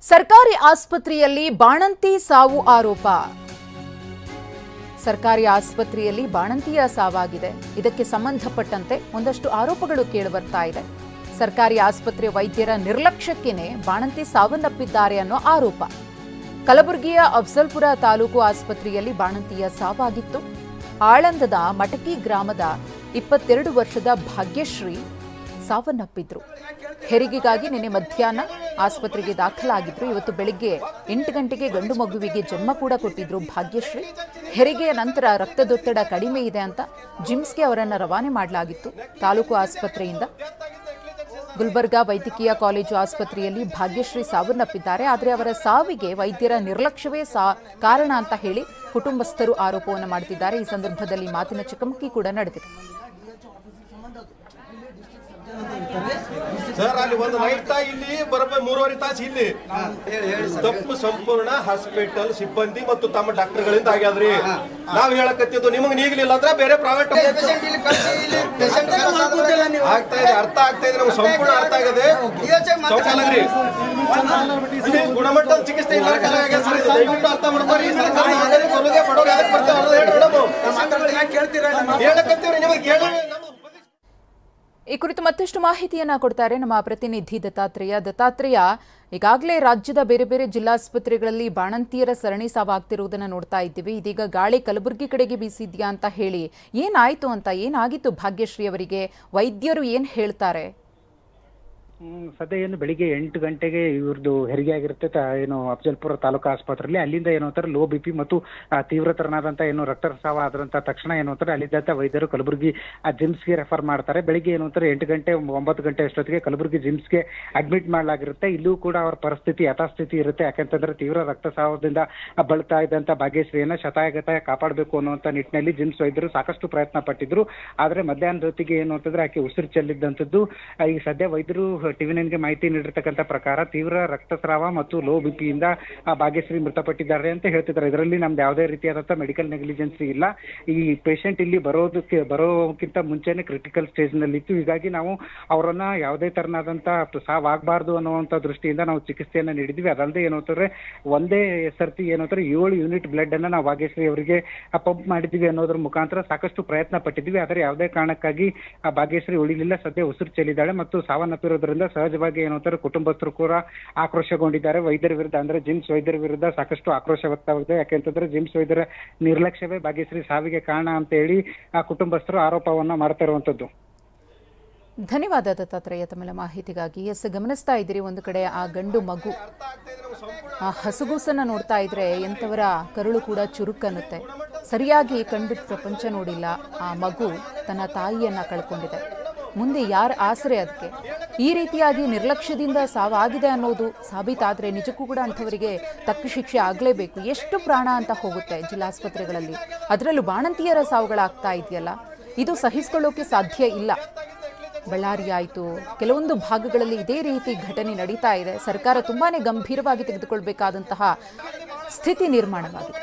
ಸರ್ಕಾರಿ ಆಸ್ಪತ್ರೆಯಲ್ಲಿ ಬಾಣಂತಿ ಸಾವು ಆರೋಪ. ಸರ್ಕಾರಿ ಆಸ್ಪತ್ರೆಯಲ್ಲಿ ಬಾಣಂತಿಯ ಸಾವಾಗಿದೆ. ಇದಕ್ಕೆ ಸಂಬಂಧಪಟ್ಟಂತೆ ಒಂದಷ್ಟು ಆರೋಪಗಳು ಕೇಳಿಬರ್ತಾ ಇದೆ. ಸರ್ಕಾರಿ ಆಸ್ಪತ್ರೆ ವೈದ್ಯರ ನಿರ್ಲಕ್ಷ್ಯಕ್ಕೇನೆ ಬಾಣಂತಿ ಸಾವನ್ನಪ್ಪಿದ್ದಾರೆ ಅನ್ನೋ ಆರೋಪ. ಕಲಬುರಗಿಯ ಅಫ್ಜಲ್ಪುರ ತಾಲೂಕು ಆಸ್ಪತ್ರೆಯಲ್ಲಿ ಬಾಣಂತಿಯ ಸಾವಾಗಿತ್ತು. ಆಳಂದದ ಮಟಕಿ ಗ್ರಾಮದ 22 ವರ್ಷದ ಭಾಗ್ಯಶ್ರೀ ಸಾವನ್ನಪ್ಪಿದ್ರು. ಹೆರಿಗೆಗಾಗಿ ನಿನ್ನೆ ಮಧ್ಯಾಹ್ನ ಆಸ್ಪತ್ರೆಗೆ ದಾಖಲಾಗಿದ್ರು. ಇವತ್ತು ಬೆಳಿಗ್ಗೆ 8 ಗಂಟೆಗೆ ಗಂಡು ಮಗುವಿಗೆ ಜನ್ಮ ಕೂಡ ಕೊಟ್ಟಿದ್ರು ಭಾಗ್ಯಶ್ರೀ. ಹೆರಿಗೆಯ ನಂತರ ರಕ್ತದೊತ್ತಡ ಕಡಿಮೆ ಇದೆ ಅಂತ ಜಿಮ್ಸ್ಗೆ ಅವರನ್ನು ರವಾನೆ ಮಾಡಲಾಗಿತ್ತು. ತಾಲೂಕು ಆಸ್ಪತ್ರೆಯಿಂದ ಗುಲ್ಬರ್ಗಾ ವೈದ್ಯಕೀಯ ಕಾಲೇಜು ಆಸ್ಪತ್ರೆಯಲ್ಲಿ ಭಾಗ್ಯಶ್ರೀ ಸಾವನ್ನಪ್ಪಿದ್ದಾರೆ. ಆದರೆ ಅವರ ಸಾವಿಗೆ ವೈದ್ಯರ ನಿರ್ಲಕ್ಷ್ಯವೇ ಕಾರಣ ಅಂತ ಹೇಳಿ ಕುಟುಂಬಸ್ಥರು ಆರೋಪವನ್ನು ಮಾಡುತ್ತಿದ್ದಾರೆ. ಈ ಸಂದರ್ಭದಲ್ಲಿ ಮಾತಿನ ಚಕಮಕಿ ಕೂಡ ನಡೆದಿದೆ. ಸರ್ ಅಲ್ಲಿ ಒಂದು ನೈಟ್ ಇಲ್ಲಿ ಬರೋಬ್ಬರಿ 3.5 ತಾಸು ಇಲ್ಲಿ ತಪ್ಪು ಸಂಪೂರ್ಣ ಹಾಸ್ಪಿಟಲ್ ಸಿಬ್ಬಂದಿ ಮತ್ತು ತಮ್ಮ ಡಾಕ್ಟರ್ಗಳಿಂದ ಆಗ್ಯಾದ್ರಿ. ನಾವ್ ಹೇಳಕತ್ತಿದ್ದು ನಿಮಗೆ ನೀಗಲಿಲ್ಲ ಅಂದ್ರೆ ಬೇರೆ ಪ್ರೈವೇಟ್ ಆಗ್ತಾ ಇದೆ. ಅರ್ಥ ಆಗ್ತಾ ಇದೆ, ನಮ್ಗೆ ಸಂಪೂರ್ಣ ಅರ್ಥ ಆಗದೆ. ಗುಣಮಟ್ಟದ ಚಿಕಿತ್ಸೆ ಇಲ್ಲ ದಯವಿಟ್ಟು ಅರ್ಥ ಮಾಡ್ಕೊರಿ. ಹೇಳಕತ್ತೀವ್ರಿ ನಿಮಗೆ ಹೇಳಿ. ಈ ಕುರಿತು ಮತ್ತಷ್ಟು ಮಾಹಿತಿಯನ್ನ ಕೊಡ್ತಾರೆ ನಮ್ಮ ಪ್ರತಿನಿಧಿ ದತ್ತಾತ್ರೇಯ. ಈಗಾಗಲೇ ರಾಜ್ಯದ ಬೇರೆ ಬೇರೆ ಜಿಲ್ಲಾಸ್ಪತ್ರೆಗಳಲ್ಲಿ ಬಾಣಂತಿಯರ ಸರಣಿ ಸಾವಾಗ್ತಿರುವುದನ್ನು ನೋಡ್ತಾ ಇದ್ದೀವಿ. ಇದೀಗ ಗಾಳಿ ಕಲಬುರಗಿ ಕಡೆಗೆ ಬೀಸಿದ್ಯಾ ಅಂತ ಹೇಳಿ ಏನಾಯ್ತು ಅಂತ, ಏನಾಗಿತ್ತು ಭಾಗ್ಯಶ್ರೀ ಅವರಿಗೆ, ವೈದ್ಯರು ಏನ್ ಹೇಳ್ತಾರೆ? ಸದ್ಯ ಏನು ಬೆಳಿಗ್ಗೆ 8 ಗಂಟೆಗೆ ಇವ್ರದ್ದು ಹೆರಿಗೆ ಆಗಿರುತ್ತೆ ಏನು ಅಫ್ಜಲ್ಪುರ ತಾಲೂಕು ಆಸ್ಪತ್ರೆಯಲ್ಲಿ. ಅಲ್ಲಿಂದ ಏನು ಅಂತಾರೆ ಲೋ BP ಮತ್ತು ತೀವ್ರತರನಾದಂತ ಏನು ರಕ್ತಸ್ರಾವ ಆದ್ರಂತ ತಕ್ಷಣ ಏನು ಅಂತಾರೆ ಅಲ್ಲಿದ್ದಂತ ವೈದ್ಯರು ಕಲಬುರಗಿ ಜಿಮ್ಸ್ಗೆ ರೆಫರ್ ಮಾಡ್ತಾರೆ. ಬೆಳಿಗ್ಗೆ ಏನು ಅಂತಾರೆ 8 ಗಂಟೆ 9 ಗಂಟೆ ಅಷ್ಟೊತ್ತಿಗೆ ಕಲಬುರಗಿ ಜಿಮ್ಸ್ಗೆ ಅಡ್ಮಿಟ್ ಮಾಡಲಾಗಿರುತ್ತೆ. ಇಲ್ಲೂ ಕೂಡ ಅವರ ಪರಿಸ್ಥಿತಿ ಯಥಾಸ್ಥಿತಿ ಇರುತ್ತೆ. ಯಾಕಂತಂದ್ರೆ ತೀವ್ರ ರಕ್ತಸ್ರಾವದಿಂದ ಬಳಲ್ತಾ ಇದ್ದಂತ ಭಾಗ್ಯಶ್ರೀಯನ್ನ ಶತಾಯಗತಾಯ ಕಾಪಾಡಬೇಕು ಅನ್ನುವಂತ ನಿಟ್ಟಿನಲ್ಲಿ ಜಿಮ್ಸ್ ವೈದ್ಯರು ಸಾಕಷ್ಟು ಪ್ರಯತ್ನ ಪಟ್ಟಿದ್ರು. ಆದ್ರೆ ಮಧ್ಯಾಹ್ನದ ಹೊತ್ತಿಗೆ ಏನು ಅಂತಂದ್ರೆ ಆಕೆ ಉಸಿರು ಚೆಲ್ಲಿದ್ದಂಥದ್ದು. ಈಗ ಸದ್ಯ ವೈದ್ಯರು TV9ಗೆ ಮಾಹಿತಿ ನೀಡಿರ್ತಕ್ಕಂಥ ಪ್ರಕಾರ ತೀವ್ರ ರಕ್ತಸ್ರಾವ ಮತ್ತು ಲೋ BP ಯಿಂದ ಭಾಗ್ಯಶ್ರೀ ಮೃತಪಟ್ಟಿದ್ದಾರೆ ಅಂತ ಹೇಳ್ತಿದ್ದಾರೆ. ಇದರಲ್ಲಿ ನಮ್ದು ಯಾವುದೇ ರೀತಿಯಾದಂತಹ ಮೆಡಿಕಲ್ ನೆಗ್ಲಿಜೆನ್ಸಿ ಇಲ್ಲ. ಈ ಪೇಷಂಟ್ ಇಲ್ಲಿ ಬರೋಕ್ಕಿಂತ ಮುಂಚೆನೆ ಕ್ರಿಟಿಕಲ್ ಸ್ಟೇಜ್ ನಲ್ಲಿ ಇತ್ತು. ಹೀಗಾಗಿ ನಾವು ಅವರನ್ನ ಯಾವುದೇ ತರನಾದಂತಹ ಸಾವಾಗಬಾರ್ದು ಅನ್ನುವಂತ ದೃಷ್ಟಿಯಿಂದ ನಾವು ಚಿಕಿತ್ಸೆಯನ್ನ ನೀಡಿದ್ವಿ. ಅದಲ್ಲದೆ ಏನಂತಾರೆ ಒಂದೇ ಸರ್ತಿ ಏನಂತಾರೆ 7 ಯೂನಿಟ್ ಬ್ಲಡ್ ಅನ್ನ ನಾವು ಭಾಗ್ಯಶ್ರೀ ಅವರಿಗೆ ಪಂಪ್ ಮಾಡಿದ್ವಿ ಅನ್ನೋದ್ರ ಮುಖಾಂತರ ಸಾಕಷ್ಟು ಪ್ರಯತ್ನ ಪಟ್ಟಿದ್ವಿ. ಆದರೆ ಯಾವುದೇ ಕಾರಣಕ್ಕಾಗಿ ಭಾಗ್ಯಶ್ರೀ ಉಳಿಲಿಲ್ಲ. ಸದ್ಯ ಉಸಿರು ಚೆಲ್ಲಿದ್ದಾಳೆ ಮತ್ತು ಸಾವನ್ನಪ್ಪಿರೋದ್ರಿಂದ ಸಹಜವಾಗಿ ಏನಂತಾರೆ ಕುಟುಂಬಸ್ಥರು ಕೂಡ ಆಕ್ರೋಶಗೊಂಡಿದ್ದಾರೆ. ವೈದ್ಯರ ವಿರುದ್ಧ ಅಂದ್ರೆ ಜಿಮ್ಸ್ ವೈದ್ಯರ ವಿರುದ್ಧ ಸಾಕಷ್ಟು ಆಕ್ರೋಶ ವ್ಯಕ್ತವಾಗಿದೆ. ಯಾಕೆಂತಂದ್ರೆ ಜಿಮ್ಸ್ ವೈದ್ಯರ ನಿರ್ಲಕ್ಷ್ಯವೇ ಭಾಗ್ಯಶ್ರೀ ಸಾವಿಗೆ ಕಾರಣ ಅಂತ ಹೇಳಿ ಆ ಕುಟುಂಬಸ್ಥರು ಆರೋಪವನ್ನ ಮಾಡ್ತಾ ಇರುವಂತದ್ದು. ಧನ್ಯವಾದ ದತ್ತಾತ್ರೇಯ ತಮ್ಮೆಲ್ಲ ಮಾಹಿತಿಗಾಗಿ. ಗಮನಿಸ್ತಾ ಇದ್ದೀರಿ, ಒಂದು ಕಡೆ ಆ ಗಂಡು ಮಗು ಆ ಹಸುಗೂಸನ್ನ ನೋಡ್ತಾ ಇದ್ರೆ ಎಂಥವರ ಕರುಳು ಕೂಡ ಚುರುಕನ್ನುತ್ತೆ. ಸರಿಯಾಗಿ ಕಂಡುಬಿಟ್ಟು ಪ್ರಪಂಚ ನೋಡಿಲ್ಲ. ಆ ಮಗು ತನ್ನ ತಾಯಿಯನ್ನ ಕಳ್ಕೊಂಡಿದೆ. ಮುಂದೆ ಯಾರ ಆಸರೆ ಅದಕ್ಕೆ? ಈ ರೀತಿಯಾಗಿ ನಿರ್ಲಕ್ಷ್ಯದಿಂದ ಸಾವಾಗಿದೆ ಅನ್ನೋದು ಸಾಬೀತಾದ್ರೆ ನಿಜಕ್ಕೂ ಕೂಡ ಅಂಥವರಿಗೆ ತಕ್ಕ ಶಿಕ್ಷೆ ಆಗಲೇಬೇಕು. ಎಷ್ಟು ಪ್ರಾಣ ಅಂತ ಹೋಗುತ್ತೆ ಜಿಲ್ಲಾಸ್ಪತ್ರೆಗಳಲ್ಲಿ, ಅದರಲ್ಲೂ ಬಾಣಂತಿಯರ ಸಾವುಗಳಾಗ್ತಾ ಇದೆಯಲ್ಲ, ಇದು ಸಹಿಸಿಕೊಳ್ಳೋಕೆ ಸಾಧ್ಯ ಇಲ್ಲ. ಬಳ್ಳಾರಿ ಆಯಿತು, ಕೆಲವೊಂದು ಭಾಗಗಳಲ್ಲಿ ಇದೇ ರೀತಿ ಘಟನೆ ನಡೀತಾ ಇದೆ. ಸರ್ಕಾರ ತುಂಬಾನೇ ಗಂಭೀರವಾಗಿ ತೆಗೆದುಕೊಳ್ಬೇಕಾದಂತಹ ಸ್ಥಿತಿ ನಿರ್ಮಾಣವಾಗಿದೆ.